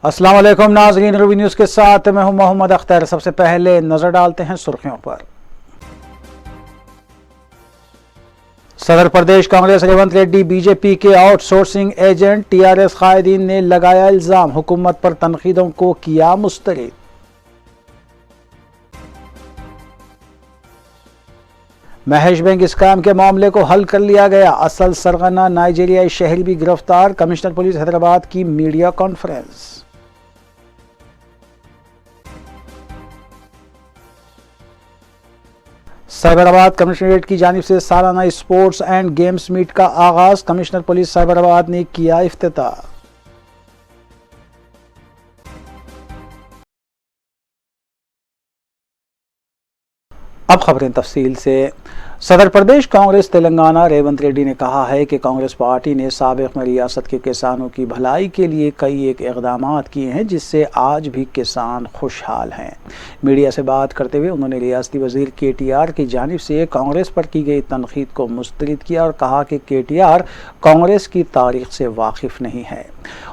अस्सलाम वालेकुम नाज़रीन, रूबी न्यूज़ के साथ मैं हूं मोहम्मद अख्तर। सबसे पहले नजर डालते हैं सुर्खियों पर। सदर प्रदेश कांग्रेस रेवंत रेड्डी बीजेपी के आउटसोर्सिंग एजेंट, टीआरएस कायदीन ने लगाया इल्जाम, हुकूमत पर तनकीदों को किया मुस्तरद। महेश बैंक स्कैम के मामले को हल कर लिया गया, असल सरगना नाइजीरियाई शहरी भी गिरफ्तार, कमिश्नर पुलिस हैदराबाद की मीडिया कॉन्फ्रेंस। साइबराबाद कमिश्नरेट की जानिब से सालाना स्पोर्ट्स एंड गेम्स मीट का आगाज, कमिश्नर पुलिस साइबराबाद ने किया इफ्तिताह। अब खबरें तफसील से। सदर प्रदेश कांग्रेस तेलंगाना रेवंत रेड्डी ने कहा है कि कांग्रेस पार्टी ने साबिक़ में रियासत के किसानों की भलाई के लिए कई एक इक़दाम किए हैं, जिससे आज भी किसान खुशहाल हैं। मीडिया से बात करते हुए उन्होंने रियासती वज़ीर KTR की जानिब से कांग्रेस पर की गई तनकीद को मुस्तरद किया और कहा कि KTR कांग्रेस की तारीख से वाकिफ़ नहीं है।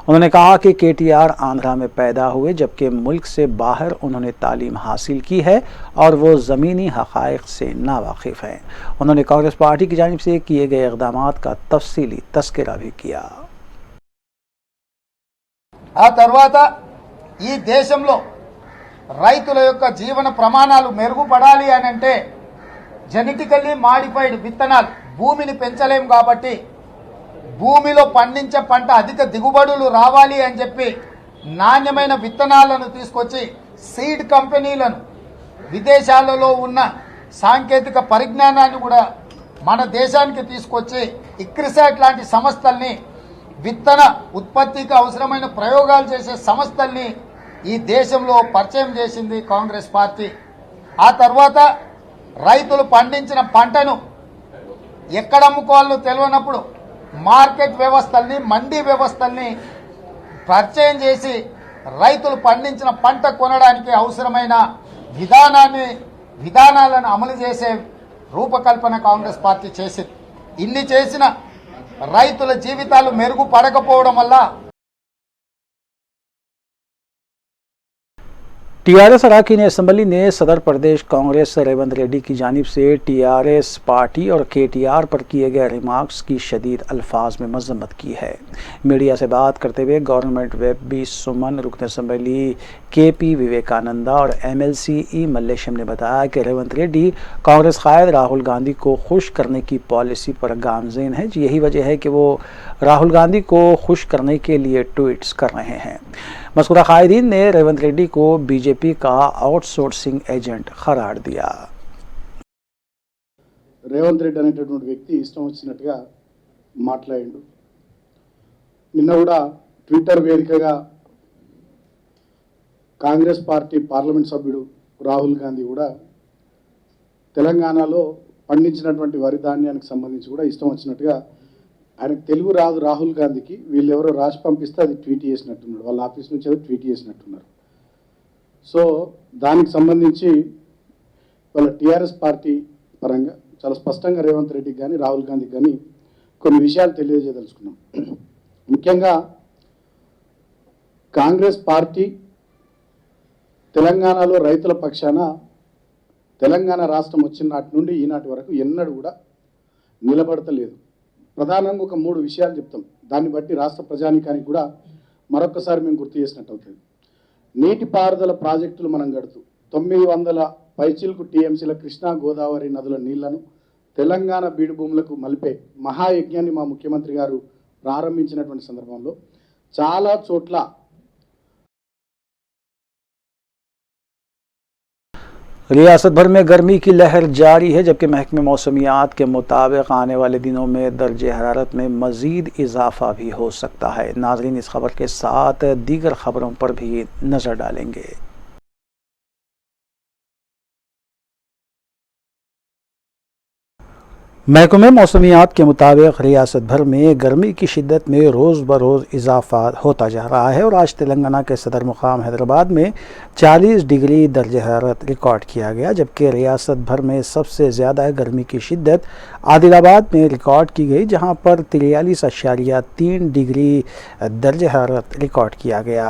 उन्होंने कहा कि KTR आंध्रा में पैदा हुए, जबकि मुल्क से बाहर उन्होंने तालीम हासिल की है और वो ज़मीनी हक़ाइक़ से नावाकिफ़ हैं। उन्होंने कांग्रेस पार्टी की जानिब से किए गए इक़दामात का तफसीली तस्करा भी किया। ఆ తర్వాత ఈ దేశంలో రైతుల యొక్క జీవన ప్రమాణాలు మెరుగుపడాలి అని అంటే జెనెటికల్లీ మాడిఫైడ్ విత్తనాలు భూమిని పెంచలేం కాబట్టి భూమిలో పండించే పంట అధిక దిగుబడులు రావాలి అని చెప్పి నాణ్యమైన విత్తనాలను తీసుకొచ్చి సీడ్ కంపెనీలను విదేశాలలో ఉన్న సాంకేతిక పరిజ్ఞానాన్ని కూడా మన దేశానికి తీసుకొచ్చి ఇక్రిసాట్ లాంటి సంస్థల్ని విత్తన ఉత్పత్తికి అవసరమైన ప్రయోగాలు చేసే సంస్థల్ని ఈ దేశంలో పరిచయం చేసింది కాంగ్రెస్ పార్టీ। ఆ తర్వాత రైతులు పండించిన పంటను ఎక్కడ అమ్ముకోవాలో తెలియనప్పుడు మార్కెట్ వ్యవస్థల్ని, మండీ వ్యవస్థల్ని పరిచయం చేసి రైతులు పండించిన పంట కొనడానికి అవసరమైన విధానాలను అమలు చేసే రూపకల్పన కాంగ్రెస్ పార్టీ చేసింది। ఇన్ని చేసిన రైతుల జీవితాలు మెరుగుపడకపోవడం వల్ల TRS अराकीन असम्बली ने सदर प्रदेश कांग्रेस रेवंत रेड्डी की जानिब से TRS पार्टी और KTR पर किए गए रिमार्क्स की शदीद अल्फाज में मजम्मत की है। मीडिया से बात करते हुए गवर्नमेंट वेब बी सुमन, रुकन असम्बली KP विवेकानंदा और MLC E मल्लेशम ने बताया कि रेवंत रेड्डी कांग्रेस कायद राहुल गांधी को खुश करने की पॉलिसी पर गामज़ीन है। यही वजह है कि वो राहुल गांधी को खुश करने के लिए ट्वीट्स कर रहे हैं। मज़कूरा कायदीन ने रेवंत रेड्डी को बीजेपी का आउटसोर्सिंग एजेंट करार दिया। రేవంత్ రెడ్డి అనేటటువంటి వ్యక్తి ఇష్టం వచ్చినట్టుగా మాట్లాడిండు। నిన్న కూడా ట్విట్టర్ వేదికగా కాంగ్రెస్ పార్టీ పార్లమెంట్ సభ్యుడు రాహుల్ గాంధీ కూడా తెలంగాణలో పండించినటువంటి వరి ధాన్యానికి సంబంధించి కూడా ఇష్టం వచ్చినట్టుగా, ఆయనకు తెలుగు రాదు రాహుల్ గాంధీకి, వీళ్ళు ఎవరో రాసి పంపిస్తే అది ట్వీట్ చేసినట్టున్నాడు, వాళ్ళ ఆఫీస్ నుంచి ఏదో ట్వీట్ చేసినట్టున్నారు। సో దానికి సంబంధించి వాళ్ళ TRS పార్టీ పరంగా చాలా స్పష్టంగా రేవంత్ రెడ్డికి కానీ రాహుల్ గాంధీకి కానీ కొన్ని విషయాలు తెలియజేయదలుచుకున్నాం। ముఖ్యంగా కాంగ్రెస్ పార్టీ తెలంగాణలో రైతుల పక్షాన తెలంగాణ రాష్ట్రం వచ్చిన నాటి నుండి ఈనాటి వరకు ఎన్నడూ కూడా నిలబడతలేదు। ప్రధానంగా ఒక 3 విషయాలు చెప్తాం, దాన్ని బట్టి రాష్ట్ర ప్రజానీకానికి కూడా మరొకసారి మేము గుర్తు చేసినట్టు అవుతుంది। నీటిపారుదల ప్రాజెక్టులు మనం గడుతూ 900 పైచిలకు TMCల కృష్ణా గోదావరి నదుల నీళ్లను తెలంగాణ బీడు భూములకు మలిపే మహాయజ్ఞాన్ని మా ముఖ్యమంత్రి గారు ప్రారంభించినటువంటి సందర్భంలో చాలా చోట్ల रियासत भर में गर्मी की लहर जारी है, जबकि महकमे मौसमियात के मुताबिक आने वाले दिनों में दर्जे हरारत में मज़ीद इजाफा भी हो सकता है। नाज़रीन, इस खबर के साथ दीगर खबरों पर भी नज़र डालेंगे। महकमे मौसमियात के मुताबिक रियासत भर में गर्मी की शिद्दत में रोज़ बरोज़ इजाफा होता जा रहा है और आज तेलंगाना के सदर मुकाम हैदराबाद में 40 डिग्री दर्ज हरारत रिकॉर्ड किया गया, जबकि रियासत भर में सबसे ज़्यादा गर्मी की शिद्दत आदिलाबाद में रिकॉर्ड की गई, जहां पर 43.3 डिग्री दर्ज हरारत रिकॉर्ड किया गया।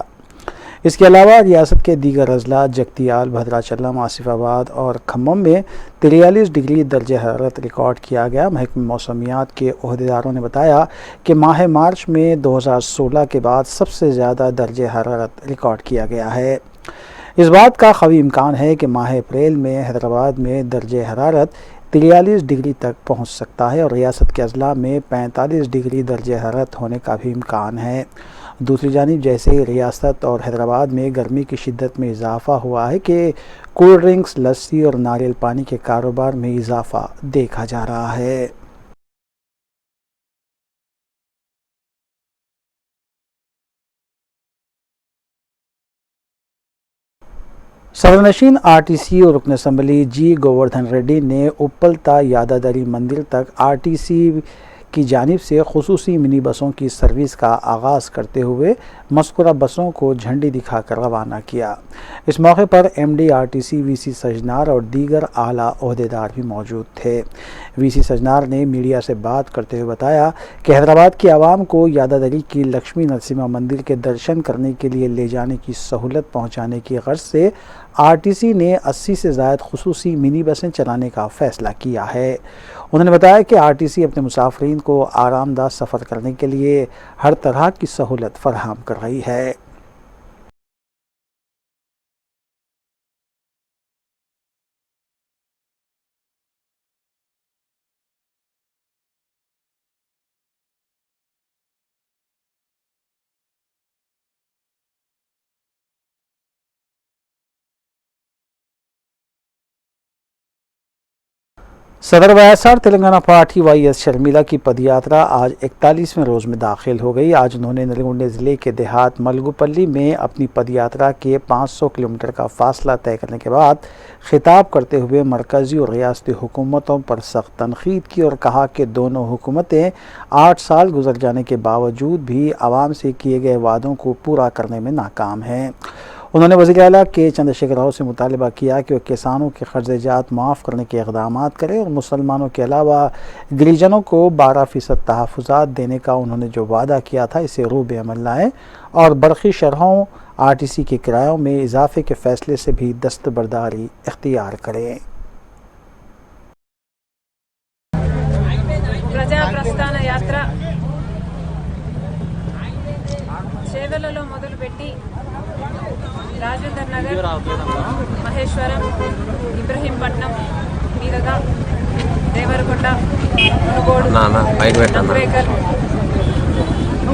इसके अलावा रियासत के दीगर अजला जगतियाल, भद्राचलम, आसिफाबाद और खम्मम में 43 डिग्री दर्ज हरारत रिकॉर्ड किया गया। महकमे मौसमियात के ओहदेदारों ने बताया कि माह मार्च में 2016 के बाद सबसे ज़्यादा दर्ज हरारत रिकॉर्ड किया गया है। इस बात का क़वी इम्कान है कि माह अप्रैल में हैदराबाद में दर्ज हरारत 43 डिग्री तक पहुंच सकता है और रियासत के अजला में 45 डिग्री दर्ज हरारत होने का भी इम्कान है। दूसरी जानिब जैसे ही रियासत और हैदराबाद में गर्मी की शिद्दत में इजाफा हुआ है कि कोल्ड ड्रिंक्स, लस्सी और नारियल पानी के कारोबार में इजाफा देखा जा रहा है। सदरनशीन आरटीसी और रुकन असम्बली जी गोवर्धन रेड्डी ने उप्पलता यादादरी मंदिर तक आरटीसी की जानिब से खुसूसी मिनी बसों की सर्विस का आगाज़ करते हुए मज़कूरा बसों को झंडी दिखाकर रवाना किया। इस मौके पर एमडी आरटीसी वीसी सजनार और दीगर आला ओहदेदार भी मौजूद थे। वीसी सजनार ने मीडिया से बात करते हुए बताया कि हैदराबाद की आवाम को यादादरी की लक्ष्मी नरसिम्हा मंदिर के दर्शन करने के लिए ले जाने की सहूलत पहुँचाने की गर्ज से आरटीसी ने 80 से ज़ायद खुसूसी मिनी बसें चलाने का फ़ैसला किया है। उन्होंने बताया कि आरटीसी अपने मुसाफिरीन को आरामदाह सफ़र करने के लिए हर तरह की सहूलत फराहम कर रही है। सदर वायएसआर तेलंगाना पार्टी वाईएस शर्मिला की पदयात्रा आज 41वें रोज़ में दाखिल हो गई। आज उन्होंने नलगोंडे ज़िले के देहात मलगुपल्ली में अपनी पदयात्रा के 500 किलोमीटर का फासला तय करने के बाद खिताब करते हुए मरकज़ी और रियासती हुकूमतों पर सख्त तनकीद की और कहा कि दोनों हुकूमतें 8 साल गुजर जाने के बावजूद भी आवाम से किए गए वादों को पूरा करने में नाकाम हैं। उन्होंने वज़ीर आला के चंद्रशेखर राव से मुतालबा किया कि वह किसानों के कर्ज़जात माफ़ करने के इक़दाम करें और मुसलमानों के अलावा गिरिजनों को 12% तहफ़्फ़ुज़ात देने का उन्होंने जो वादा किया था इसे रूब अमल लाएँ और बरक़ी शरहों आरटीसी के किरायों में इजाफ़े के फ़ैसले से भी दस्तबरदारी इख्तियार करें। ప్రజా ప్రస్థాన యాత్ర చేవెళ్లలో మొదలుపెట్టి రాజేందర్ నగర్, మహేశ్వరం, ఇబ్రహీంపట్నం మీదుగా దేవరకొండ, మునుగోడు, నందిరేకల్,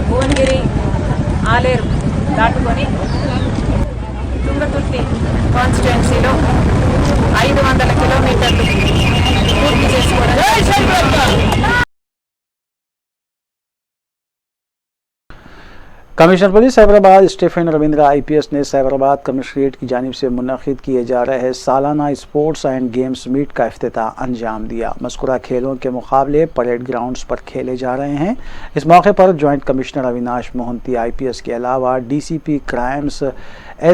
భువనగిరి, ఆలేరు దాటుకొని తుంగతుర్తి కాన్స్టిట్యుయెన్సీలో 500 కిలోమీటర్లు పూర్తి చేసుకోవడం। Commissioner police Cyberabad Stephen Ravindra IPS ने साइबराबाद कमिश्नरेट की जानिब से मुनक़िद किए जा रहे सालाना स्पोर्ट्स एंड गेम्स मीट का इफ्तिताह अंजाम दिया। मज़कूरा खेलों के मुकाबले परेड ग्राउंड्स पर खेले जा रहे हैं। इस मौके पर joint commissioner Avinash Mohanty IPS के अलावा DCP crimes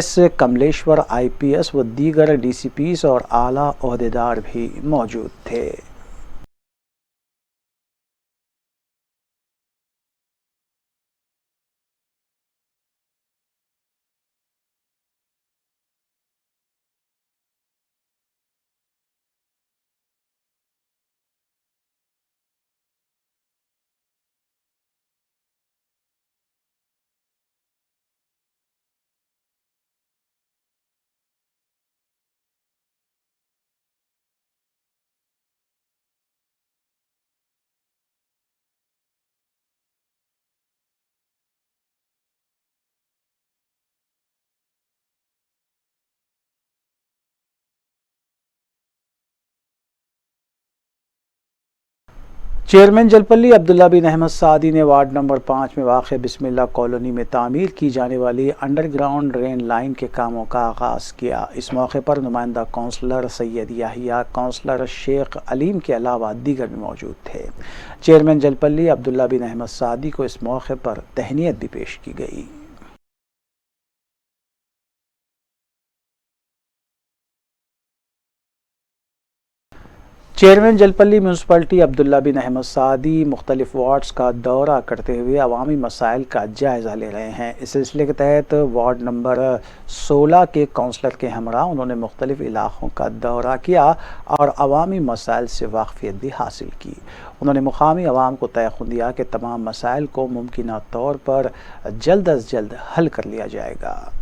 S Kamleshwar IPS व दीगर डीसीपीस और आला ओहदेदार भी मौजूद थे। चेयरमैन जलपल्ली अब्दुल्ला बिन अहमद सादी ने वार्ड नंबर 5 में वाक़ बिस्मिल्लाह कॉलोनी में तामीर की जाने वाली अंडरग्राउंड ड्रेन लाइन के कामों का आगाज़ किया। इस मौके पर नुमाइंदा कौंसलर सैयद याहिया, कौंसलर शेख अलीम के अलावा दीगर भी मौजूद थे। चेयरमैन जलपल्ली अब्दुल्ला बिन अहमद सादी को इस मौके पर तहनीत भी पेश की गई। चेयरमैन जलपल्ली म्यूनसिपलिटी अब्दुल्ला बिन अहमद सादी मुख्तलिफ वार्ड्स का दौरा करते हुए अवामी मसाइल का जायज़ा ले रहे हैं। इस सिलसिले के तहत वार्ड नंबर 16 के काउंसलर के हमरा उन्होंने मुख्तलिफ इलाक़ों का दौरा किया और अवामी मसाइल से वाक़फियत भी हासिल की। उन्होंने मुकामी अवाम को तयक़ुन दिया कि तमाम मसाइल को मुमकिन तौर पर जल्द अज जल्द हल कर लिया जाएगा।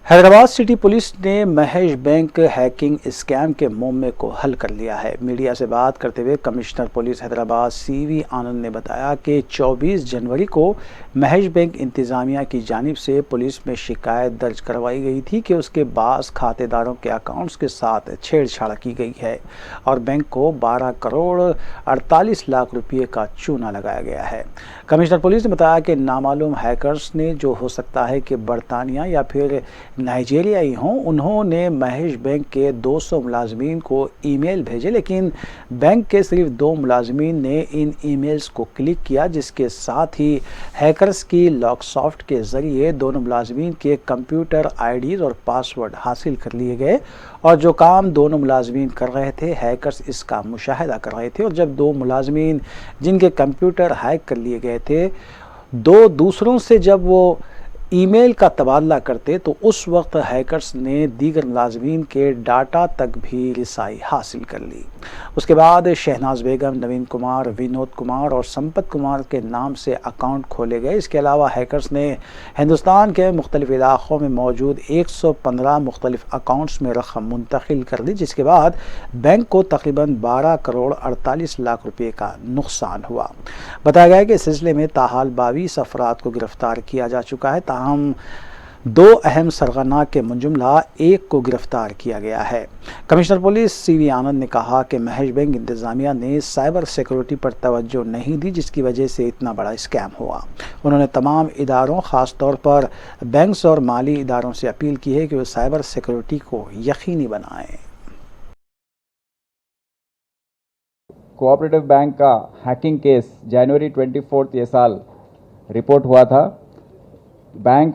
हैदराबाद सिटी पुलिस ने महेश बैंक हैकिंग स्कैम के मुद्दे को हल कर लिया है। मीडिया से बात करते हुए कमिश्नर पुलिस हैदराबाद CV आनंद ने बताया कि 24 जनवरी को महेश बैंक इंतज़ामिया की जानिब से पुलिस में शिकायत दर्ज करवाई गई थी कि उसके बाज़ खातेदारों के अकाउंट्स के साथ छेड़छाड़ की गई है और बैंक को 12 करोड़ 48 लाख रुपये का चूना लगाया गया है। कमिश्नर पुलिस ने बताया कि नामालूम हैकर्स ने, जो हो सकता है कि बरतानिया या फिर नाइजीरियाई हों, उन्होंने महेश बैंक के 200 मुलाजमीन को ईमेल भेजे, लेकिन बैंक के सिर्फ 2 मुलाजमीन ने इन ईमेल्स को क्लिक किया, जिसके साथ ही हैकर्स की लॉकसॉफ्ट के ज़रिए दोनों मुलाजमीन के कंप्यूटर IDs और पासवर्ड हासिल कर लिए गए और जो काम दोनों मुलाजमीन कर रहे थे, हैकर्स इसका मुशाहिदा कर रहे थे और जब 2 मुलाजमीन जिनके कंप्यूटर हैक कर लिए गए थे, 2 दूसरों से जब वो ईमेल का तबादला करते तो उस वक्त हैकर्स ने दीगर मुलाजमीन के डाटा तक भी रिसाई हासिल कर ली। उसके बाद शहनाज बेगम, नवीन कुमार, विनोद कुमार और संपत कुमार के नाम से अकाउंट खोले गए। इसके अलावा हैकर्स ने हिंदुस्तान के मुख्तलिफ इलाक़ों में मौजूद 115 मुख्तलिफ अकाउंट्स में रकम मुंतकिल कर दी, जिसके बाद बैंक को तकरीबन 12 करोड़ 48 लाख रुपये का नुकसान हुआ। बताया गया कि इस सिलसिले में ताहाल 22 अफराद को गिरफ्तार किया जा चुका है। ताहम 2 अहम सरगना के मुजुमला 1 को गिरफ्तार किया गया है। कमिश्नर पुलिस CV आनंद ने कहा कि महेश बैंक इंतज़ामिया ने साइबर सिक्योरिटी पर तवज्जो नहीं दी, जिसकी वजह से इतना बड़ा स्कैम हुआ। उन्होंने तमाम इदारों, ख़ास तौर पर बैंक्स और माली इदारों से अपील की है कि वो साइबर सिक्योरिटी को यकीनी बनाएं। कोऑपरेटिव बैंक का हैकिंग केस जनवरी 24 ये साल रिपोर्ट हुआ था। बैंक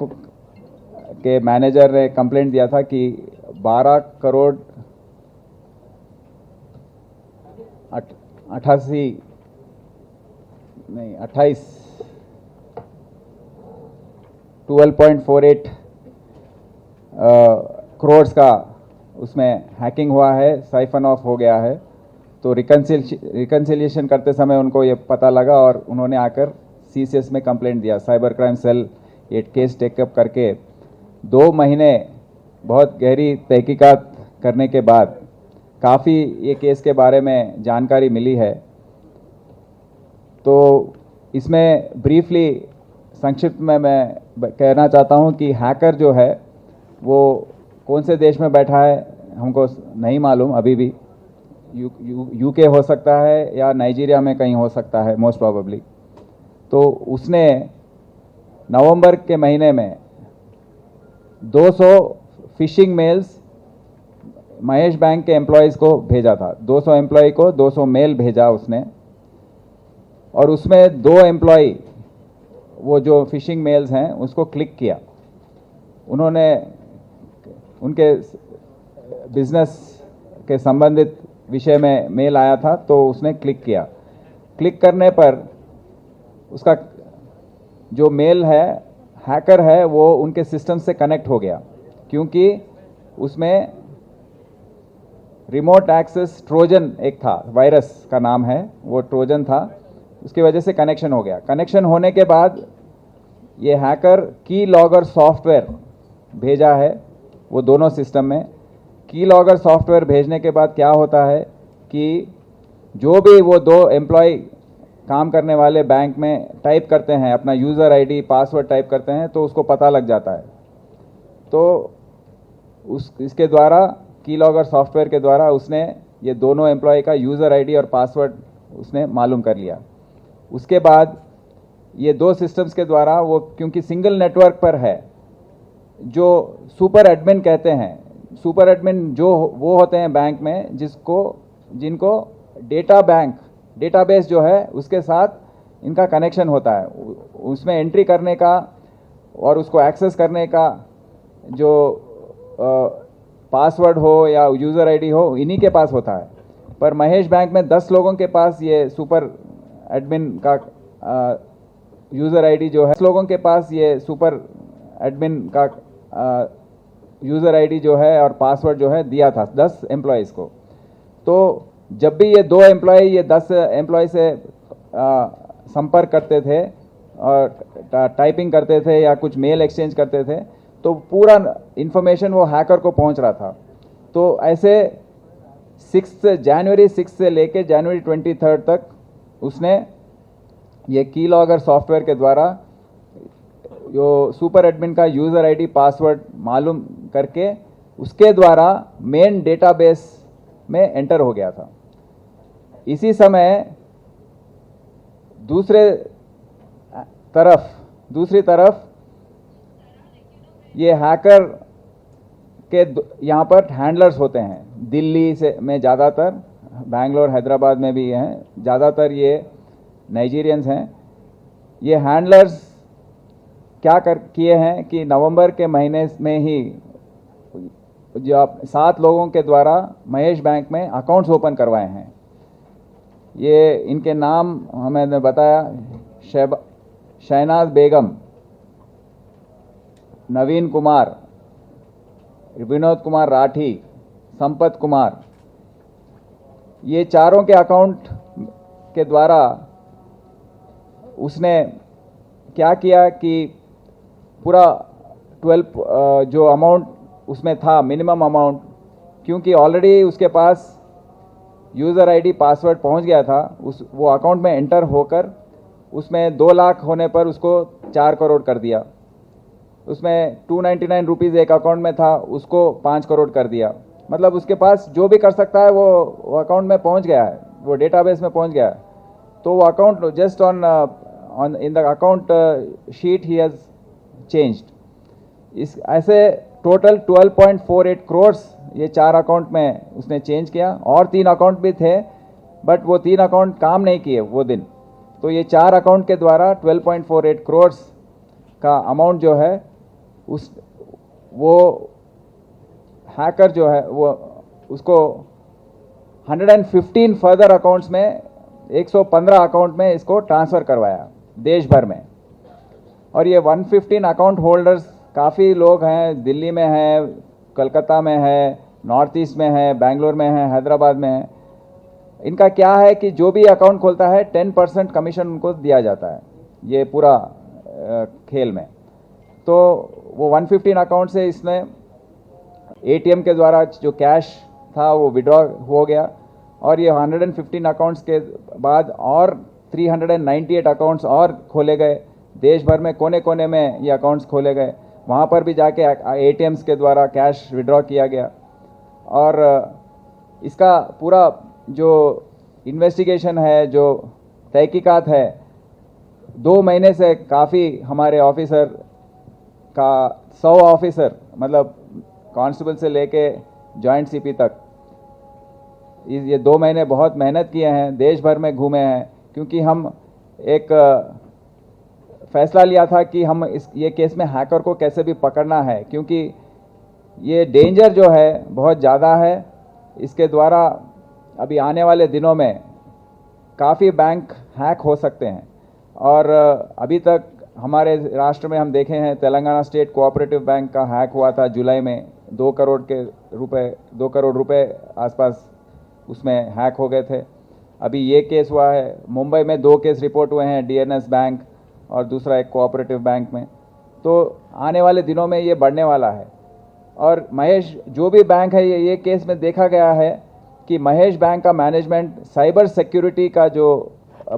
के मैनेजर ने कंप्लेंट दिया था कि 12 करोड़ 12.48 करोड़ का उसमें हैकिंग हुआ है, साइफन ऑफ हो गया है। तो रिकन्सिलिएशन करते समय उनको ये पता लगा और उन्होंने आकर CCS में कंप्लेंट दिया। साइबर क्राइम सेल ये केस टेकअप करके 2 महीने बहुत गहरी तहकीकात करने के बाद काफ़ी ये केस के बारे में जानकारी मिली है। तो इसमें ब्रीफली संक्षिप्त में मैं कहना चाहता हूँ कि हैकर जो है वो कौन से देश में बैठा है हमको नहीं मालूम, अभी भी UK हो सकता है या नाइजीरिया में कहीं हो सकता है मोस्ट प्रोबेबली। तो उसने नवंबर के महीने में 200 फिशिंग मेल्स महेश बैंक के एम्प्लॉयज़ को भेजा था। 200 एम्प्लॉय को 200 मेल भेजा उसने और उसमें 2 एम्प्लॉय वो जो फिशिंग मेल्स हैं उसको क्लिक किया। उन्होंने उनके बिजनेस के संबंधित विषय में मेल आया था तो उसने क्लिक किया। क्लिक करने पर उसका जो मेल है, हैकर है, वो उनके सिस्टम से कनेक्ट हो गया क्योंकि उसमें रिमोट एक्सेस ट्रोजन एक था, वायरस का नाम है, वो ट्रोजन था, उसकी वजह से कनेक्शन हो गया। कनेक्शन होने के बाद ये हैकर की लॉगर सॉफ्टवेयर भेजा है वो दोनों सिस्टम में। की लॉगर सॉफ्टवेयर भेजने के बाद क्या होता है कि जो भी वो 2 एम्प्लॉय काम करने वाले बैंक में टाइप करते हैं, अपना यूज़र ID पासवर्ड टाइप करते हैं, तो उसको पता लग जाता है। तो इसके द्वारा की लॉगर सॉफ्टवेयर के द्वारा उसने ये दोनों एम्प्लॉय का यूज़र ID और पासवर्ड उसने मालूम कर लिया। उसके बाद ये 2 सिस्टम्स के द्वारा वो, क्योंकि सिंगल नेटवर्क पर है, जो सुपर एडमिन कहते हैं, सुपर एडमिन जो वो होते हैं बैंक में जिनको डेटाबेस जो है उसके साथ इनका कनेक्शन होता है। उसमें एंट्री करने का और उसको एक्सेस करने का जो पासवर्ड हो या यूज़र आईडी हो इन्हीं के पास होता है। पर महेश बैंक में 10 लोगों के पास ये सुपर एडमिन का यूज़र आईडी जो है, 10 लोगों के पास ये सुपर एडमिन का यूज़र आईडी जो है और पासवर्ड जो है दिया था 10 एम्प्लॉयज़ को। तो जब भी ये 2 एम्प्लॉय ये 10 एम्प्लॉय से संपर्क करते थे और टाइपिंग करते थे या कुछ मेल एक्सचेंज करते थे तो पूरा इंफॉर्मेशन वो हैकर को पहुंच रहा था। तो ऐसे जनवरी 6 से लेके जनवरी 23 तक उसने ये कीलॉगर सॉफ्टवेयर के द्वारा जो सुपर एडमिन का यूज़र आईडी पासवर्ड मालूम करके उसके द्वारा मेन डेटाबेस में एंटर हो गया था। इसी समय दूसरी तरफ ये हैकर के यहाँ पर हैंडलर्स होते हैं दिल्ली से में ज़्यादातर, बैंगलोर हैदराबाद में भी हैं, ज़्यादातर ये नाइजीरियंस हैं। ये हैंडलर्स क्या किए हैं कि नवंबर के महीने में ही जो 7 लोगों के द्वारा महेश बैंक में अकाउंट्स ओपन करवाए हैं। ये इनके नाम हमें बताया, शहनाज बेगम, नवीन कुमार, विनोद कुमार राठी, संपत कुमार। ये चारों के अकाउंट के द्वारा उसने क्या किया कि पूरा 12 जो अमाउंट उसमें था मिनिमम अमाउंट, क्योंकि ऑलरेडी उसके पास यूज़र आईडी पासवर्ड पहुंच गया था, वो अकाउंट में एंटर होकर उसमें 2 लाख होने पर उसको 4 करोड़ कर दिया। उसमें 299 रुपीज़ एक अकाउंट में था, उसको 5 करोड़ कर दिया। मतलब उसके पास जो भी कर सकता है वो अकाउंट में पहुंच गया है, वो डेटाबेस में पहुंच गया है। तो वो account just on in the account sheet he has changed. इस ऐसे टोटल 12.48 करोड़ ये 4 अकाउंट में उसने चेंज किया। और 3 अकाउंट भी थे बट वो 3 अकाउंट काम नहीं किए वो दिन। तो ये 4 अकाउंट के द्वारा 12.48 करोड़ का अमाउंट जो है वो हैकर जो है वो उसको 115 फर्दर अकाउंट्स में 115 अकाउंट में इसको ट्रांसफ़र करवाया देश भर में। और ये 115 अकाउंट होल्डर्स काफ़ी लोग हैं, दिल्ली में है, कलकत्ता में है, नॉर्थ ईस्ट में है, बेंगलोर में है, हैदराबाद में है। इनका क्या है कि जो भी अकाउंट खोलता है 10% कमीशन उनको दिया जाता है ये पूरा खेल में। तो वो 115 अकाउंट से इसने एटीएम के द्वारा जो कैश था वो विड्रॉ हो गया। और ये 115 अकाउंट्स के बाद और 398 अकाउंट्स और खोले गए देश भर में, कोने कोने में ये अकाउंट्स खोले गए। वहाँ पर भी जाके एटीएम्स के द्वारा कैश विड्रॉ किया गया। और इसका पूरा जो इन्वेस्टिगेशन है, जो तहकीकात है, 2 महीने से काफ़ी हमारे ऑफिसर का 100 ऑफिसर मतलब कांस्टेबल से लेके जॉइंट सीपी तक ये 2 महीने बहुत मेहनत किए हैं, देश भर में घूमे हैं। क्योंकि हम एक फैसला लिया था कि हम ये केस में हैकर को कैसे भी पकड़ना है, क्योंकि ये डेंजर जो है बहुत ज़्यादा है। इसके द्वारा अभी आने वाले दिनों में काफ़ी बैंक हैक हो सकते हैं। और अभी तक हमारे राष्ट्र में हम देखे हैं तेलंगाना स्टेट कोऑपरेटिव बैंक का हैक हुआ था जुलाई में, 2 करोड़ रुपए आसपास उसमें हैक हो गए थे। अभी ये केस हुआ है, मुंबई में 2 केस रिपोर्ट हुए हैं, डीएनएस बैंक और दूसरा एक कोऑपरेटिव बैंक में। तो आने वाले दिनों में ये बढ़ने वाला है। और महेश जो भी बैंक है, ये केस में देखा गया है कि महेश बैंक का मैनेजमेंट साइबर सिक्योरिटी का जो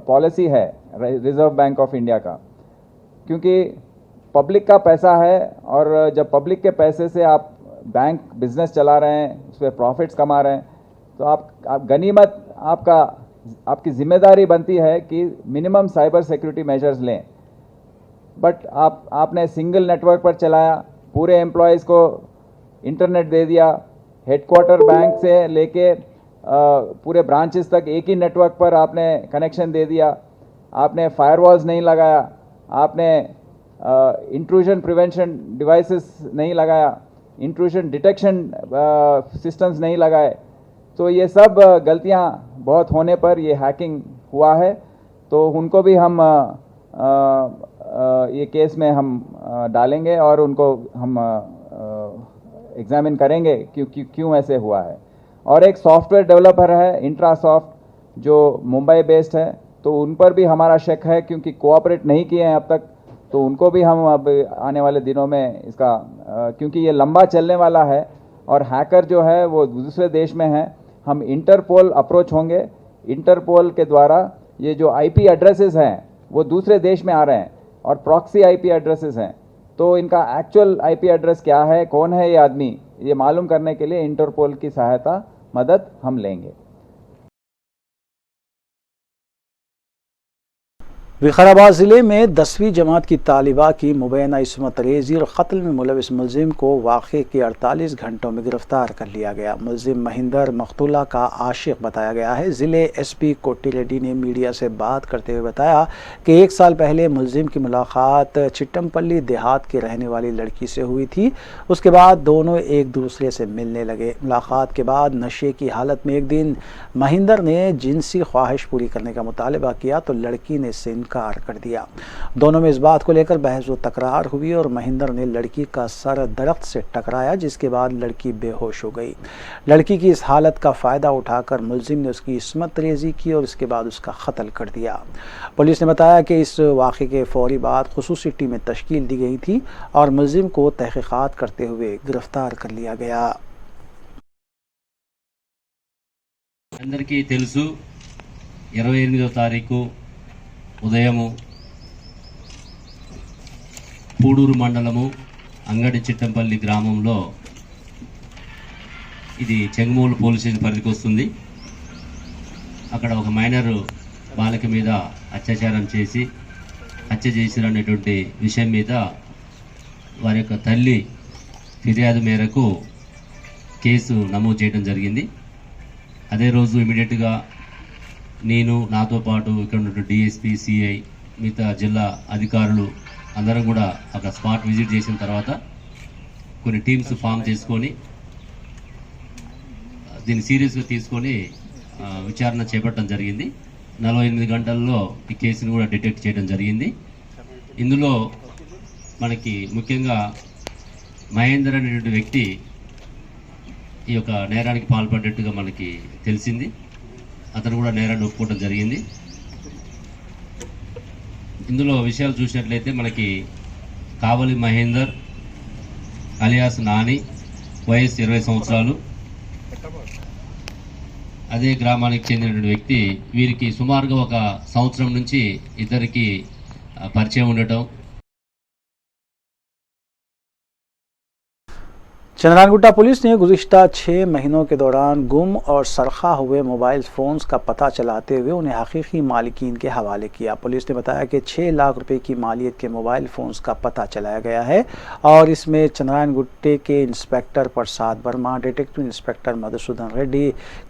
पॉलिसी है रिजर्व बैंक ऑफ इंडिया का, क्योंकि पब्लिक का पैसा है और जब पब्लिक के पैसे से आप बैंक बिजनेस चला रहे हैं, उस पर प्रॉफिट्स कमा रहे हैं, तो आप गनीमत आपकी जिम्मेदारी बनती है कि मिनिमम साइबर सिक्योरिटी मेजर्स लें। बट आपने सिंगल नेटवर्क पर चलाया, पूरे एम्प्लॉयज़ को इंटरनेट दे दिया, हेडक्वार्टर बैंक से लेके पूरे ब्रांचेस तक एक ही नेटवर्क पर आपने कनेक्शन दे दिया, आपने फायरवॉल्स नहीं लगाया, आपने इंट्रूजन प्रिवेंशन डिवाइसेस नहीं लगाया, इंट्रूजन डिटेक्शन सिस्टम्स नहीं लगाए, तो ये सब गलतियां बहुत होने पर ये हैकिंग हुआ है। तो उनको भी हम ये केस में हम डालेंगे और उनको हम एग्जामिन करेंगे क्यों ऐसे हुआ है। और एक सॉफ्टवेयर डेवलपर है इंट्रासॉफ्ट जो मुंबई बेस्ड है, तो उन पर भी हमारा शक है क्योंकि कोऑपरेट नहीं किए हैं अब तक, तो उनको भी हम अब आने वाले दिनों में इसका क्योंकि ये लंबा चलने वाला है और हैकर जो है वो दूसरे देश में है, हम इंटरपोल अप्रोच होंगे। इंटरपोल के द्वारा ये जो आईपी एड्रेसेस हैं वो दूसरे देश में आ रहे हैं और प्रॉक्सी आईपी एड्रेसेस हैं, तो इनका एक्चुअल आईपी एड्रेस क्या है, कौन है ये आदमी, ये मालूम करने के लिए इंटरपोल की सहायता मदद हम लेंगे। विकाराबाद ज़िले में 10वीं जमात की तालिबा की मुबैना इस्मत रेज़ी और क़त्ल में मुलविस मुलजिम को वाक़े के 48 घंटों में गिरफ्तार कर लिया गया। मुलजिम महिंदर मकतूला का आशिक बताया गया है। ज़िले एसपी कोटी रेड्डी ने मीडिया से बात करते हुए बताया कि 1 साल पहले मुलजिम की मुलाकात चिट्टमपल्ली देहात की रहने वाली लड़की से हुई थी। उसके बाद दोनों एक दूसरे से मिलने लगे। मुलाकात के बाद नशे की हालत में एक दिन महिंदर ने जिनसी ख्वाहिश पूरी करने का मुतालबा किया तो लड़की ने इससे इनकार कर दिया। दोनों में इस बात को लेकर बहस व तकरार हुई और महिंदर ने लड़की का सर दरख्त से टकराया, जिसके बाद लड़की बेहोश हो गई। लड़की की इस हालत का फ़ायदा उठाकर मुलजिम ने उसकी इस्मत रेज़ी की और इसके बाद उसका कत्ल कर दिया। पुलिस ने बताया कि इस वाक़े के फौरी बाद खुसूसी टीमें तश्कील दी गई थी और मुलजिम को तहक़ीक़ात करते हुए गिरफ्तार कर लिया गया। అందరికీ తెలుసు 28వ తారీఖు ఉదయము పూడూరు మండలము అంగడి చిట్టంపల్లి గ్రామంలో, ఇది చెంగుమూలు పోలీస్ స్టేషన్ పరిధికి వస్తుంది, అక్కడ ఒక మైనర్ బాలిక మీద అత్యాచారం చేసి హత్య చేసిరనేటువంటి విషయం మీద వారి యొక్క తల్లి ఫిర్యాదు మేరకు కేసు నమోదు చేయడం జరిగింది. అదే రోజు ఇమీడియట్గా నేను, నాతో పాటు ఇక్కడ ఉన్న డిఎస్పీ, సిఐ, మిగతా జిల్లా అధికారులు అందరం కూడా అక్కడ స్పాట్ విజిట్ చేసిన తర్వాత కొన్ని టీమ్స్ ఫామ్ చేసుకొని దీన్ని సీరియస్గా తీసుకొని విచారణ చేపట్టడం జరిగింది. 48 గంటల్లో ఈ కేసును కూడా డిటెక్ట్ చేయడం జరిగింది. ఇందులో మనకి ముఖ్యంగా మహేందర్ అనేటువంటి వ్యక్తి ఈ యొక్క నేరానికి పాల్పడ్డట్టుగా మనకి తెలిసింది. అతను కూడా నేరాన్ని ఒప్పుకోవడం జరిగింది. ఇందులో విషయాలు చూసినట్లయితే మనకి కావలి మహేందర్ అలియాస్ నాని, వయసు 20 సంవత్సరాలు, అదే గ్రామానికి చెందినటువంటి వ్యక్తి. వీరికి సుమారుగా ఒక సంవత్సరం నుంచి ఇద్దరికి పరిచయం ఉండటం. चंद्रानगुट्टा पुलिस ने गुज़िश्ता 6 महीनों के दौरान गुम और सरखा हुए मोबाइल फ़ोन्स का पता चलाते हुए उन्हें हकीकी मालिकीन के हवाले किया। पुलिस ने बताया कि 6 लाख रुपए की मालियत के मोबाइल फ़ोन्स का पता चलाया गया है और इसमें चंद्रानगुट्टे के inspector Prasad Varma, detective inspector Madhusudan Reddy,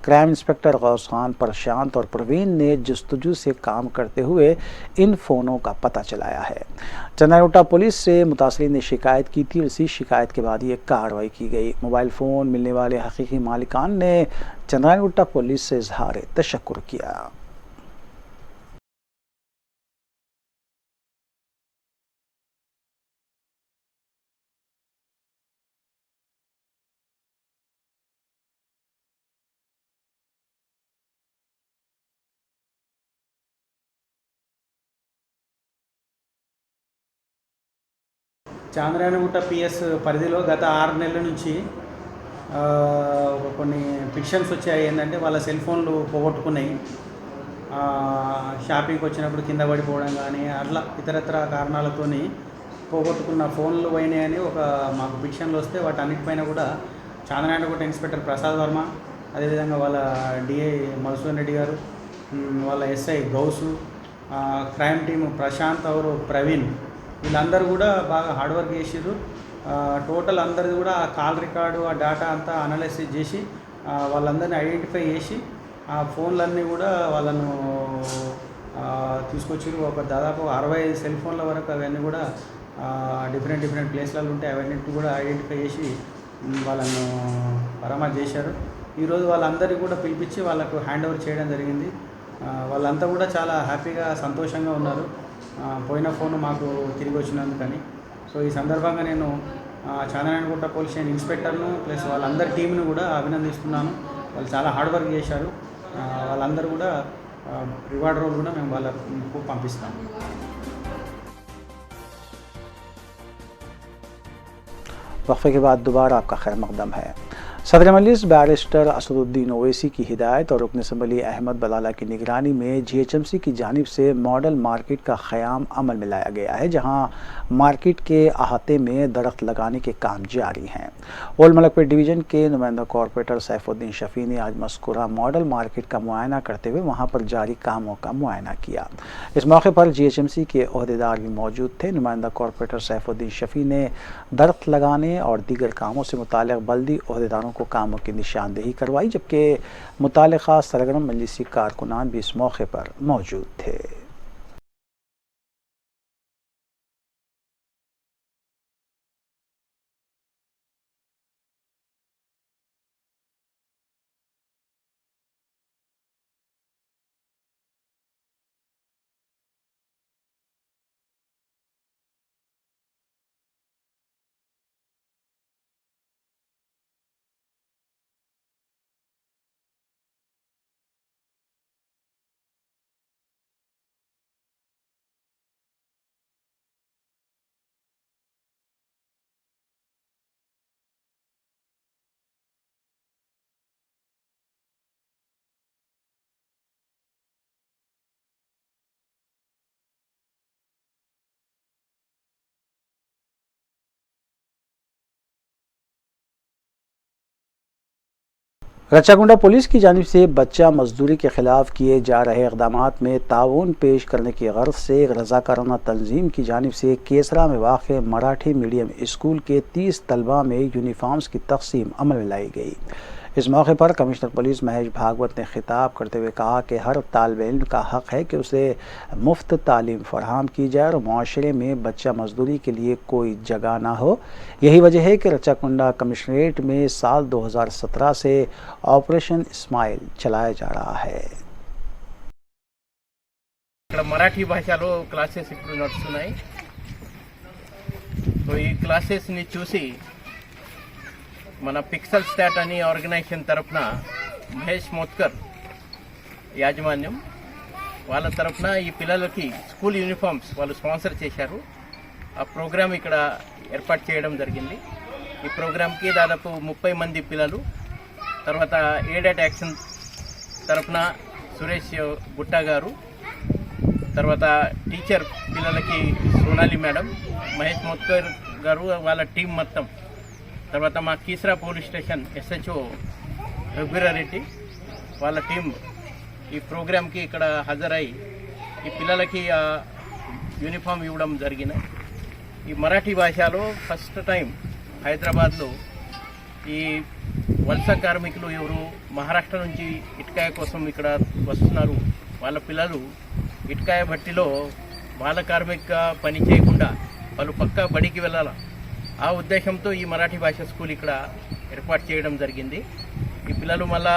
crime inspector Ghouse Khan, Prashant और प्रवीण ने जस्तजू से काम करते हुए इन फ़ोनों का पता चलाया है। चंद्रानगुट्टा पुलिस से मुतासरीन ने शिकायत की थी और इसी शिकायत के बाद ये कार्रवाई की गई। मोबाइल फ़ोन मिलने वाले हकीकी मालिकान ने चंद्रानगुट्टा पुलिस से इजहार तशक्कुर किया। చాంద్రాయణగుట్ట పిఎస్ పరిధిలో గత 6 నెలల నుంచి కొన్ని పిటిషన్స్ వచ్చాయి. ఏంటంటే వాళ్ళ సెల్ ఫోన్లు పోగొట్టుకున్నాయి, షాపింగ్కి వచ్చినప్పుడు కింద పడిపోవడం కానీ అట్లా ఇతరత్ర కారణాలతోని పోగొట్టుకున్న ఫోన్లు పోయినాయని మాకు పిటిషన్లు వస్తే వాటన్నిటిపైన కూడా చాంద్రాయణగుట్ట ఇన్స్పెక్టర్ ప్రసాద్ వర్మ, అదేవిధంగా వాళ్ళ డిఐ మధుసూదన్ రెడ్డి గారు, వాళ్ళ SI Ghouse, crime team Prashanth और ప్రవీణ్, వీళ్ళందరూ కూడా బాగా హార్డ్ వర్క్ చేసిర్రు. టోటల్ అందరిది కూడా ఆ కాల్ రికార్డు, ఆ డేటా అంతా అనాలిసిస్ చేసి వాళ్ళందరినీ ఐడెంటిఫై చేసి ఆ ఫోన్లన్నీ కూడా వాళ్ళను తీసుకొచ్చిర్రు. దాదాపు 65 సెల్ ఫోన్ల వరకు అవన్నీ కూడా డిఫరెంట్ ప్లేస్లలో ఉంటే అవన్నింటిని కూడా ఐడెంటిఫై చేసి వాళ్ళను పరామర్శ చేశారు. ఈరోజు వాళ్ళందరికీ కూడా పిలిపించి వాళ్ళకు హ్యాండ్ ఓవర్ చేయడం జరిగింది. వాళ్ళంతా కూడా చాలా హ్యాపీగా సంతోషంగా ఉన్నారు పోయిన ఫోన్ మాకు తిరిగి వచ్చినందుకని. సో ఈ సందర్భంగా నేను చాంద్రాయణగుట్ట పోలీస్ స్టేషన్ ఇన్స్పెక్టర్ను ప్లస్ వాళ్ళందరి టీంను కూడా అభినందిస్తున్నాను. వాళ్ళు చాలా హార్డ్ వర్క్ చేశారు. వాళ్ళందరూ కూడా రివార్డ్ రోల్ కూడా మేము వాళ్ళకు పంపిస్తాము. वक्फे के बाद दोबारा आपका खैर मकदम है। सदर मजलिस बैरिस्टर असदुद्दीन ओवैसी की हिदायत और रुकन असम्बली अहमद बलाला की निगरानी में GHMC की जानिब से मॉडल मार्केट का क़याम अमल में लाया गया है, जहां मार्केट के अहाते में दरख्त लगाने के काम जारी हैं। ओल्ड मलकपेट डिवीज़न के नुमाइंदा कॉरपोरेटर सैफुद्दीन शफी ने आज मस्कुरा मॉडल मार्केट का मुआयना करते हुए वहां पर जारी कामों का मुआयना किया। इस मौके पर GHMC के ओहदेदार भी मौजूद थे। नुमाइंदा कॉरपोरेटर सैफुद्दीन शफी ने दरख्त लगाने और दीगर कामों से मुताल्लिक़ बल्दी ओहदेदारों को कामों की निशानदेही करवाई, जबकि मुताल्लिक़ा सरगर्म मजलिसी कारकुनान भी इस मौके पर मौजूद थे। रचागुंडा पुलिस की जानिब से बच्चा मजदूरी के खिलाफ किए जा रहे इक़दामात में ताउन पेश करने की गर्ज से रज़ाकाराना तंजीम की जानिब से केसरा में वाक़ मराठी मीडियम स्कूल के 30 तलबा में यूनिफॉर्म्स की तक़सीम अमल में लाई गई। इस मौके पर कमिश्नर पुलिस महेश भागवत ने खिताब करते हुए कहा कि हर तालिब इल्म का हक़ है कि उसे मुफ्त तालीम फराहम की जाए और माशरे में बच्चा मजदूरी के लिए कोई जगह ना हो। यही वजह है कि रचाकुंडा कमिश्नरेट में साल 2017 से ऑपरेशन इस्माइल चलाया जा रहा है। मराठी భాషలో క్లాసెస్ ఇప్పుడు నడుస్తున్నాయి. సో ఈ క్లాసెస్ ని చూసి మన పిక్సెల్ స్టాట్ అని ఆర్గనైజేషన్ తరఫున మహేష్ మోత్కర్ యాజమాన్యం వాళ్ళ తరఫున ఈ పిల్లలకి స్కూల్ యూనిఫామ్స్ వాళ్ళు స్పాన్సర్ చేశారు. ఆ ప్రోగ్రామ్ ఇక్కడ ఏర్పాటు చేయడం జరిగింది. ఈ ప్రోగ్రామ్కి దాదాపు 30 మంది పిల్లలు, తర్వాత ఎయిడెడ్ యాక్షన్ తరఫున సురేష్ గుట్టా గారు, తర్వాత టీచర్ పిల్లలకి సోనాలి మేడం, మహేష్ మోత్కర్ గారు వాళ్ళ టీం మొత్తం, తర్వాత మా Keesara police station SHO Raghuveera Reddy వాళ్ళ టీం ఈ ప్రోగ్రామ్కి ఇక్కడ హాజరై ఈ పిల్లలకి యూనిఫామ్ ఇవ్వడం జరిగింది. ఈ మరాఠీ భాషలో ఫస్ట్ టైం హైదరాబాద్లో ఈ వలస కార్మికులు ఎవరు మహారాష్ట్ర నుంచి ఇటుకాయ కోసం ఇక్కడ వస్తున్నారు, వాళ్ళ పిల్లలు ఇటుకాయ భట్టిలో బాల కార్మిక పని చేయకుండా వాళ్ళు పక్కా బడికి వెళ్ళాల, ఆ ఉద్దేశంతో ఈ మరాఠీ భాష స్కూల్ ఇక్కడ ఏర్పాటు చేయడం జరిగింది. ఈ పిల్లలు మళ్ళా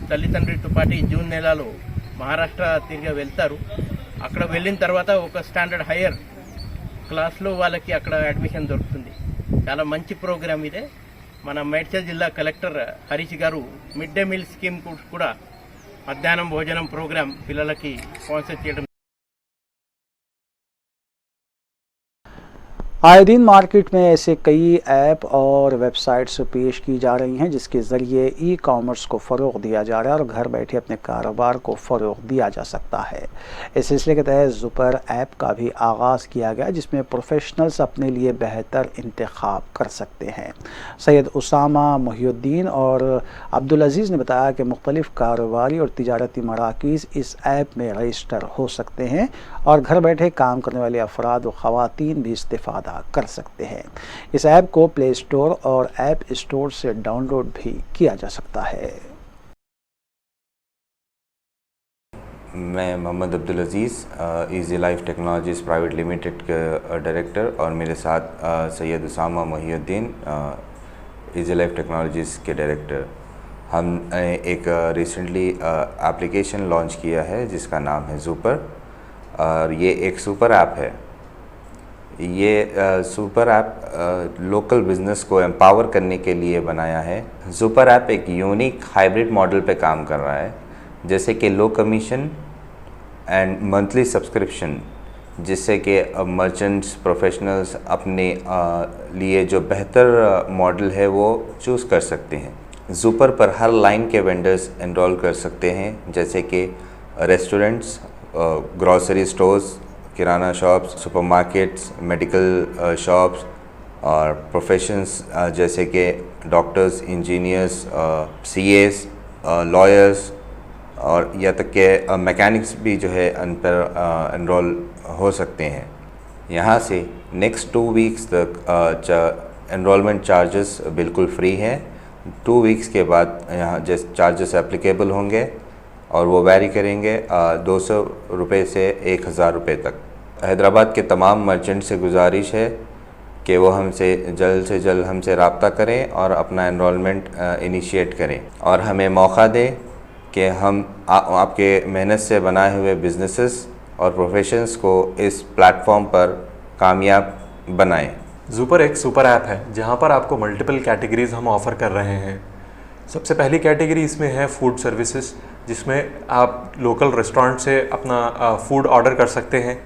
తల్లిదండ్రులతో పాటు జూన్ నెలలో మహారాష్ట్ర తిరిగి వెళ్తారు. అక్కడ వెళ్ళిన తర్వాత ఒక స్టాండర్డ్ హయ్యర్ క్లాస్లో వాళ్ళకి అక్కడ అడ్మిషన్ దొరుకుతుంది. చాలా మంచి ప్రోగ్రామ్ ఇదే. మన మేడ్చల్ జిల్లా కలెక్టర్ హరీష్ గారు మిడ్ డే మీల్ స్కీమ్ కూడా మధ్యాహ్నం భోజనం ప్రోగ్రాం పిల్లలకి స్పాన్సర్ చేయడం. आए दिन मार्केट में ऐसे कई ऐप और वेबसाइट्स पेश की जा रही हैं जिसके ज़रिए ई-कॉमर्स को फ़रोग़ दिया जा रहा है और घर बैठे अपने कारोबार को फ़रोग़ दिया जा सकता है। इस सिलसिले के तहत ज़ुपर ऐप का भी आगाज़ किया गया, जिसमें प्रोफेशनल्स अपने लिए बेहतर इंतखाब कर सकते हैं। सैयद उसामा मुहिउद्दीन और अब्दुल अज़ीज़ ने बताया कि मुख्तलिफ़ कारोबारी और तिजारती मराकीज़ इस ऐप में रजिस्टर हो सकते हैं और घर बैठे काम करने वाले अफराद व ख़वातीन भी इस्तेफ़ादा कर सकते हैं। इस ऐप को प्ले स्टोर और ऐप स्टोर से डाउनलोड भी किया जा सकता है। मैं Mohammed Abdul Aziz easy life technologies private limited के डायरेक्टर और मेरे साथ Syed Usama Mohiuddin easy life technologies के डायरेक्टर। हम एक रिसेंटली एप्लीकेशन लॉन्च किया है जिसका नाम है ज़ूपर, और ये एक सुपर ऐप है। ये सुपर ऐप लोकल बिज़नेस को एम्पावर करने के लिए बनाया है। सुपर ऐप एक यूनिक हाइब्रिड मॉडल पे काम कर रहा है, जैसे कि लो कमीशन एंड मंथली सब्सक्रिप्शन, जिससे कि मर्चेंट्स प्रोफेशनल्स अपने लिए जो बेहतर मॉडल है वो चूज़ कर सकते हैं। ज़ूपर पर हर लाइन के वेंडर्स एनरोल कर सकते हैं, जैसे कि रेस्टोरेंट्स, ग्रॉसरी स्टोर्स, किराना शॉप्स, सुपरमार्केट्स, मेडिकल शॉप्स और प्रोफेशंस जैसे कि डॉक्टर्स, इंजीनियर्स, सीएस, लॉयर्स और या तक के मैकेनिक्स भी जो है उन पर एनरोल हो सकते हैं। यहाँ से नेक्स्ट 2 वीक्स तक एनरोलमेंट चार्जेस बिल्कुल फ्री हैं। 2 वीक्स के बाद यहाँ जैसे चार्जेस एप्लीकेबल होंगे और वो वैरी करेंगे 200 रुपये से 1000 रुपये तक। हैदराबाद के तमाम मर्चेंट से गुजारिश है कि वो हमसे जल्द से जल्द हमसे रब्ता करें और अपना एनरोलमेंट इनिशिएट करें और हमें मौका दें कि हम आपके मेहनत से बनाए हुए बिजनेसेस और प्रोफेशंस को इस प्लेटफॉर्म पर कामयाब बनाएं। ज़ूपर एक सुपर ऐप है जहां पर आपको मल्टीपल कैटेगरीज हम ऑफ़र कर रहे हैं। सबसे पहली कैटेगरी इसमें है फूड सर्विसेज, जिसमें आप लोकल रेस्टोरेंट से अपना फूड ऑर्डर कर सकते हैं।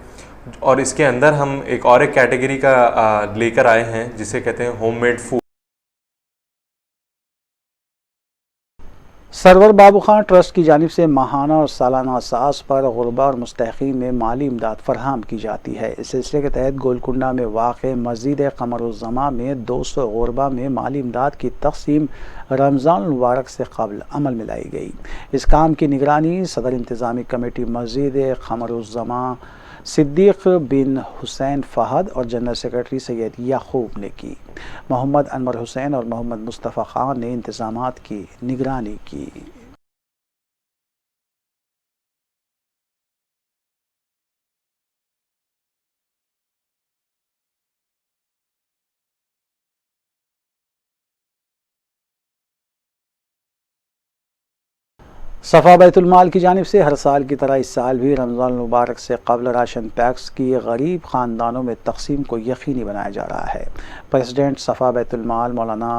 और इसके अंदर हम एक कैटेगरी का लेकर आए हैं जिसे कहते हैं होममेड फूड। सरवर बाबू खान ट्रस्ट की जानिब से माहाना और सालाना असास पर गुरबा और मुस्तहिक़ीन में माली इमदाद फराहम की जाती है। इस सिलसिले के तहत गोलकुंडा में वाक़े मस्जिद क़मरुज़्ज़मा में 200 गुरबा में माली इमदाद की तक़सीम रमज़ान मुबारक से क़ब्ल अमल में लाई गई। इस काम की निगरानी सदर इंतज़ामी कमेटी मस्जिद क़मरुज़्ज़मा सिद्दीक़ बिन हुसैन फ़हद और जनरल सेक्रेटरी सैयद याकूब ने की। मोहम्मद अनवर हुसैन और मोहम्मद मुस्तफ़ा ख़ान ने इंतज़ामात की निगरानी की। सफ़ा बैतुल माल की जानिब से हर साल की तरह इस साल भी रमज़ान मुबारक से क़ब्ल राशन पैक्स की गरीब ख़ानदानों में तक़सीम को यकीनी बनाया जा रहा है। प्रेसिडेंट सफ़ा बैतुल माल मौलाना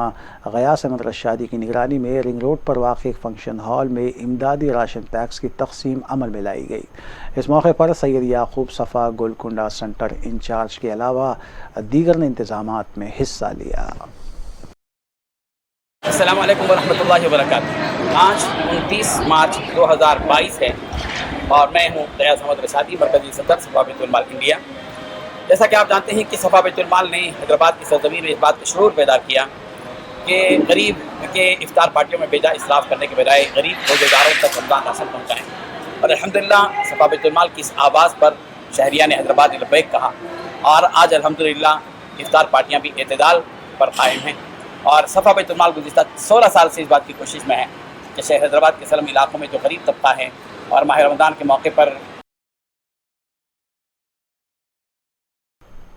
गयास अहमद रशादी की निगरानी में रिंग रोड पर वाक़ एक फंक्शन हॉल में इमदादी राशन पैक्स की तक़सीम अमल में लाई गई। इस मौके पर सैयद याकूब सफ़ा गोलकुंडा सेंटर इंचार्ज के अलावा दीगर ने इंतज़ामात में हिस्सा लिया। अस्सलाम वालेकुम वरहमतुल्लाहि वबरकातुहू। आज 29 मार्च 2022 है और मैं हूँ गयास अहमद रशादी, मरकज़ी सदर सफ़ा बैतुल माल इंडिया। जैसा कि आप जानते हैं कि सफ़ा बैतुल माल ने हैदराबाद की सरज़मीन में इस बात का शऊर पैदा किया कि गरीब के इफ्तार पार्टियों में बेजा इसराफ करने के बजाय गरीब रोज़ेदारों तक रमज़ान राशन पहुँचाएँ। और अल्हम्दुलिल्लाह सफ़ा बैतुल माल की इस आवाज़ पर शहरियान हैदराबाद ने लब्बैक कहा और आज अल्हम्दुलिल्लाह इफ्तार पार्टियाँ भी एतदाल पर कायम हैं। और सफ़ा बैतुल माल गुज़िश्ता 16 साल से इस बात की कोशिश में है कि शहर हैदराबाद के सलम इलाक़ों में जो गरीब तबका है और माह रमज़ान के मौके पर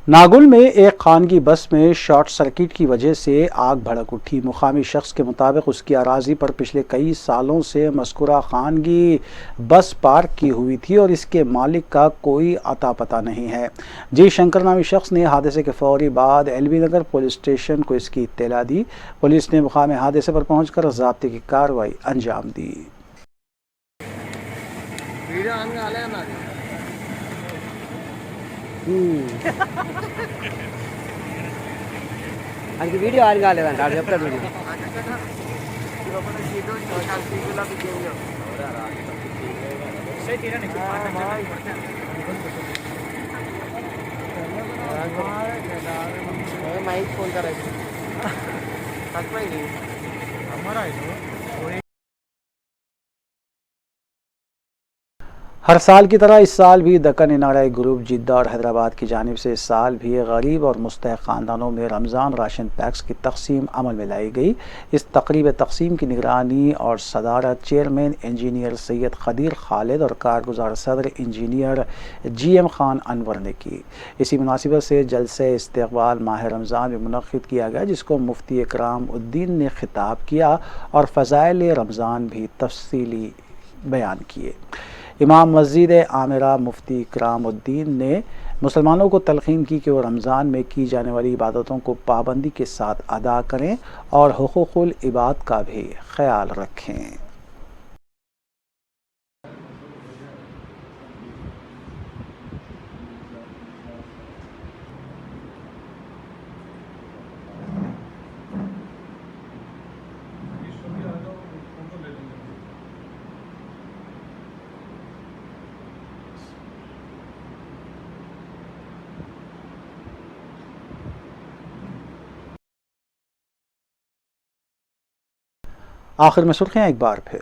नागुल में एक खानगी बस में शॉर्ट सर्किट की वजह से आग भड़क उठी। मुकामी शख्स के मुताबिक उसकी अराजी पर पिछले कई सालों से मज़कूरा खानगी बस पार्क की हुई थी और इसके मालिक का कोई अता पता नहीं है। जी शंकर नामी शख्स ने हादसे के फौरी बाद एलबी नगर पुलिस स्टेशन को इसकी इत्तला दी। पुलिस ने मुकाम हादसे पर पहुंचकर ज़ाब्ते की कार्रवाई अंजाम दी। అది వీడియో ఆన్ కాలేదంట అది చెప్తాడు వీడియో మైక్ ఫోన్ కరెక్ట్ తక్కువైంది हमारा हर साल की तरह इस साल भी दक्कन एनआरआई ग्रुप जिद्दा और हैदराबाद की जानिब से इस साल भी गरीब और मुस्तहक़ ख़ानदानों में रमज़ान राशन पैक्स की तकसीम अमल में लाई गई। इस तकरीब तकसीम की निगरानी और सदारत चेयरमैन इंजीनियर सैयद खदीर खालिद और कारगुजार सदर इंजीनियर GM खान अनवर ने की। इसी मुनासिबत से जलसे इस्तक़बाल माह रमज़ान में मुनक़्क़िद किया गया, जिसको मुफ्ती इकराम उद्दीन ने खिताब किया और फ़ज़ाइल रमज़ान भी तफसीली बयान किए। इमाम मस्जिद आमिरा मुफ्ती इकराम उद्दीन ने मुसलमानों को तलक़ीन की कि वो रमज़ान में की जाने वाली इबादतों को पाबंदी के साथ अदा करें और हुकूक़ुल इबाद का भी ख्याल रखें। आखिर में सुर्खियां एक बार फिर।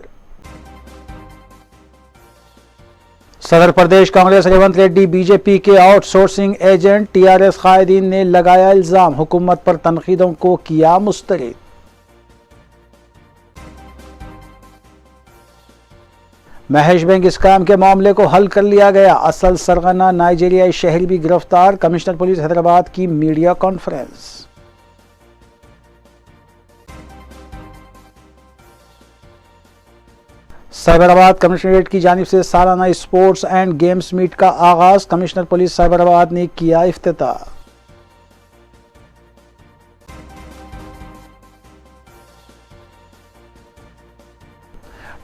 सदर प्रदेश कांग्रेस रेवंत रेड्डी बीजेपी के आउटसोर्सिंग एजेंट, TRS कायदीन ने लगाया इल्जाम, हुकूमत पर तनकीदों को किया मुस्तरद। महेश बैंक स्कैम के मामले को हल कर लिया गया, असल सरगना नाइजीरियाई शहरी भी गिरफ्तार, कमिश्नर पुलिस हैदराबाद की मीडिया कॉन्फ्रेंस। साइबराबाद कमिश्नरेट की जानिब से सालाना स्पोर्ट्स एंड गेम्स मीट का आगाज, कमिश्नर पुलिस साइबराबाद ने किया इफ्तिताह।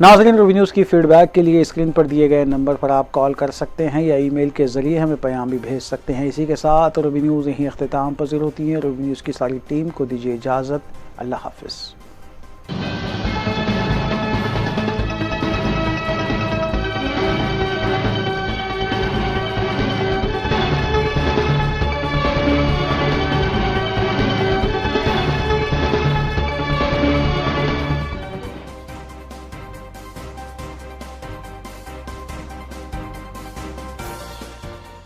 नाज़रीन, रूबी न्यूज़ की फीडबैक के लिए स्क्रीन पर दिए गए नंबर पर आप कॉल कर सकते हैं या ईमेल के ज़रिए हमें पैगाम भी भेज सकते हैं। इसी के साथ रूबी न्यूज़ यहीं अख्तिताम पज़ीर होती है। रूबी न्यूज़ की सारी टीम को दीजिए इजाज़त। अल्लाह हाफ़िज़।